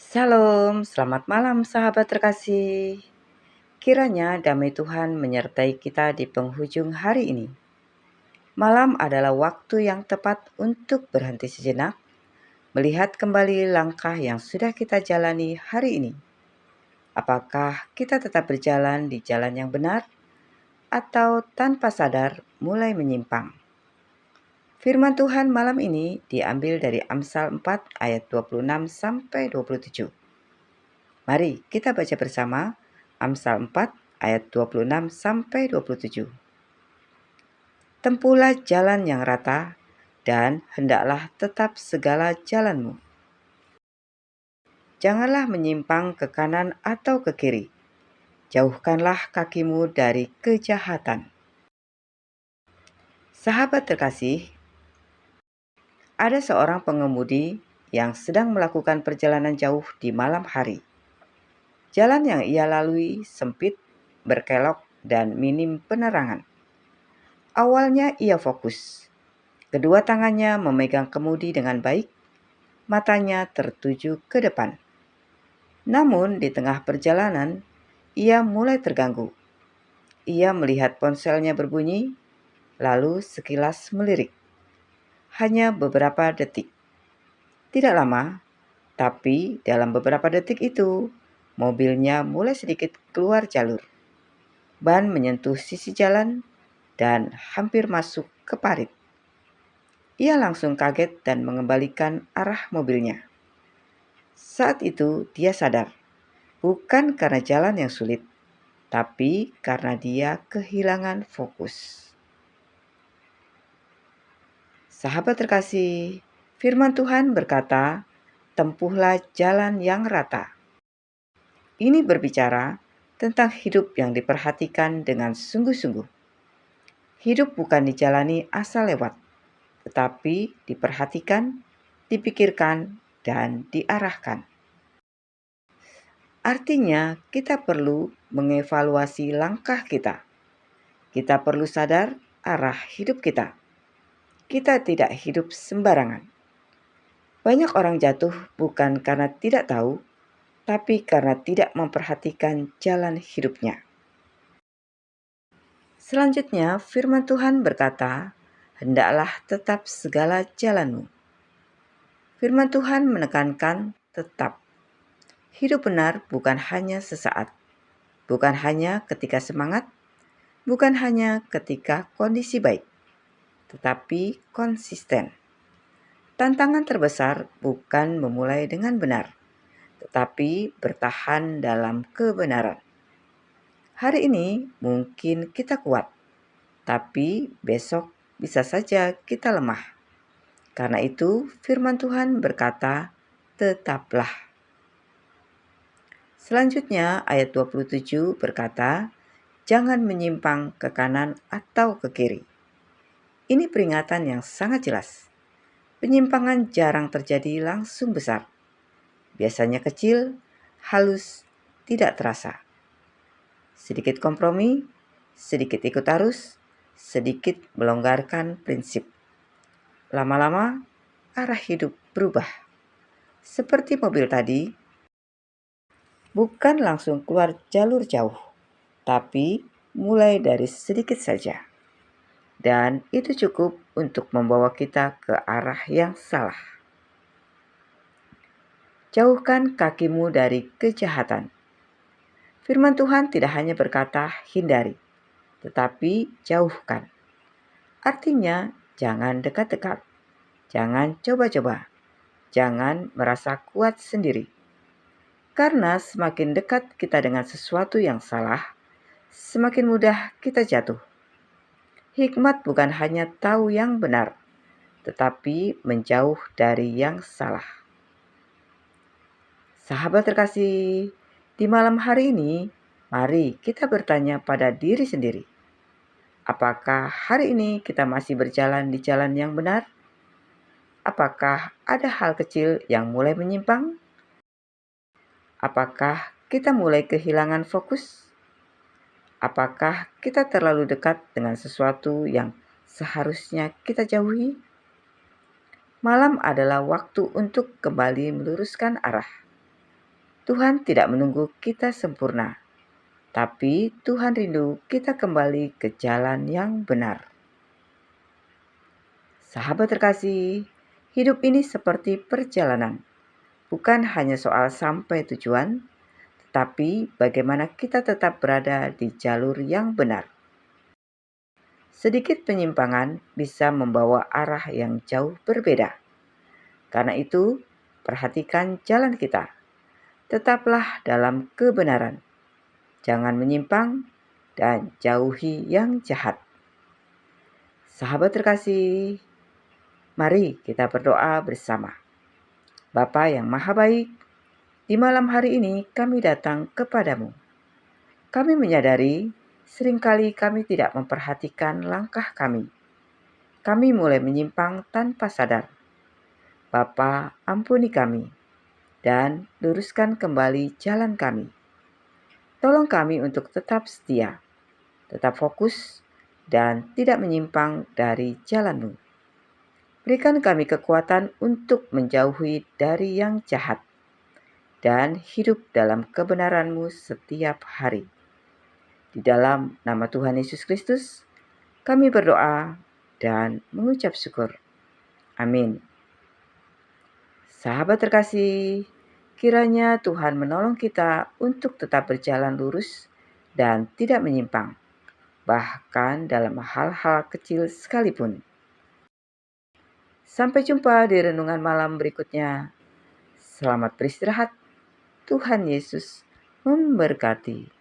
Shalom, selamat malam sahabat terkasih. Kiranya damai Tuhan menyertai kita di penghujung hari ini. Malam adalah waktu yang tepat untuk berhenti sejenak, melihat kembali langkah yang sudah kita jalani hari ini. Apakah kita tetap berjalan di jalan yang benar atau tanpa sadar mulai menyimpang? Firman Tuhan malam ini diambil dari Amsal 4 ayat 26 sampai 27. Mari kita baca bersama Amsal 4 ayat 26 sampai 27. Tempuhlah jalan yang rata dan hendaklah tetap segala jalanmu. Janganlah menyimpang ke kanan atau ke kiri. Jauhkanlah kakimu dari kejahatan. Sahabat terkasih, ada seorang pengemudi yang sedang melakukan perjalanan jauh di malam hari. Jalan yang ia lalui sempit, berkelok, dan minim penerangan. Awalnya ia fokus. Kedua tangannya memegang kemudi dengan baik, matanya tertuju ke depan. Namun di tengah perjalanan, ia mulai terganggu. Ia melihat ponselnya berbunyi, lalu sekilas melirik. Hanya beberapa detik. Tidak lama, tapi dalam beberapa detik itu, mobilnya mulai sedikit keluar jalur. Ban menyentuh sisi jalan dan hampir masuk ke parit. Ia langsung kaget dan mengembalikan arah mobilnya. Saat itu dia sadar, bukan karena jalan yang sulit, tapi karena dia kehilangan fokus. Sahabat terkasih, firman Tuhan berkata, tempuhlah jalan yang rata. Ini berbicara tentang hidup yang diperhatikan dengan sungguh-sungguh. Hidup bukan dijalani asal lewat, tetapi diperhatikan, dipikirkan, dan diarahkan. Artinya, kita perlu mengevaluasi langkah kita. Kita perlu sadar arah hidup kita. Kita tidak hidup sembarangan. Banyak orang jatuh bukan karena tidak tahu, tapi karena tidak memperhatikan jalan hidupnya. Selanjutnya, firman Tuhan berkata, hendaklah tetap segala jalanmu. Firman Tuhan menekankan tetap. Hidup benar bukan hanya sesaat, bukan hanya ketika semangat, bukan hanya ketika kondisi baik, tetapi konsisten. Tantangan terbesar bukan memulai dengan benar, tetapi bertahan dalam kebenaran. Hari ini mungkin kita kuat, tapi besok bisa saja kita lemah. Karena itu firman Tuhan berkata, tetaplah. Selanjutnya ayat 27 berkata, jangan menyimpang ke kanan atau ke kiri. Ini peringatan yang sangat jelas. Penyimpangan jarang terjadi langsung besar. Biasanya kecil, halus, tidak terasa. Sedikit kompromi, sedikit ikut arus, sedikit melonggarkan prinsip. Lama-lama, arah hidup berubah. Seperti mobil tadi, bukan langsung keluar jalur jauh, tapi mulai dari sedikit saja. Dan itu cukup untuk membawa kita ke arah yang salah. Jauhkan kakimu dari kejahatan. Firman Tuhan tidak hanya berkata hindari, tetapi jauhkan. Artinya jangan dekat-dekat, jangan coba-coba, jangan merasa kuat sendiri. Karena semakin dekat kita dengan sesuatu yang salah, semakin mudah kita jatuh. Hikmat bukan hanya tahu yang benar, tetapi menjauh dari yang salah. Sahabat terkasih, di malam hari ini, mari kita bertanya pada diri sendiri. Apakah hari ini kita masih berjalan di jalan yang benar? Apakah ada hal kecil yang mulai menyimpang? Apakah kita mulai kehilangan fokus? Apakah kita terlalu dekat dengan sesuatu yang seharusnya kita jauhi? Malam adalah waktu untuk kembali meluruskan arah. Tuhan tidak menunggu kita sempurna, tapi Tuhan rindu kita kembali ke jalan yang benar. Sahabat terkasih, hidup ini seperti perjalanan, bukan hanya soal sampai tujuan, tetapi bagaimana kita tetap berada di jalur yang benar. Sedikit penyimpangan bisa membawa arah yang jauh berbeda. Karena itu, perhatikan jalan kita. Tetaplah dalam kebenaran. Jangan menyimpang dan jauhi yang jahat. Sahabat terkasih, mari kita berdoa bersama. Bapa yang Maha Baik, di malam hari ini kami datang kepadamu. Kami menyadari seringkali kami tidak memperhatikan langkah kami. Kami mulai menyimpang tanpa sadar. Bapa, ampuni kami dan luruskan kembali jalan kami. Tolong kami untuk tetap setia, tetap fokus, dan tidak menyimpang dari jalan-Mu. Berikan kami kekuatan untuk menjauhi dari yang jahat dan hidup dalam kebenaran-Mu setiap hari. Di dalam nama Tuhan Yesus Kristus, kami berdoa dan mengucap syukur. Amin. Sahabat terkasih, kiranya Tuhan menolong kita untuk tetap berjalan lurus dan tidak menyimpang, bahkan dalam hal-hal kecil sekalipun. Sampai jumpa di renungan malam berikutnya. Selamat beristirahat. Tuhan Yesus memberkati.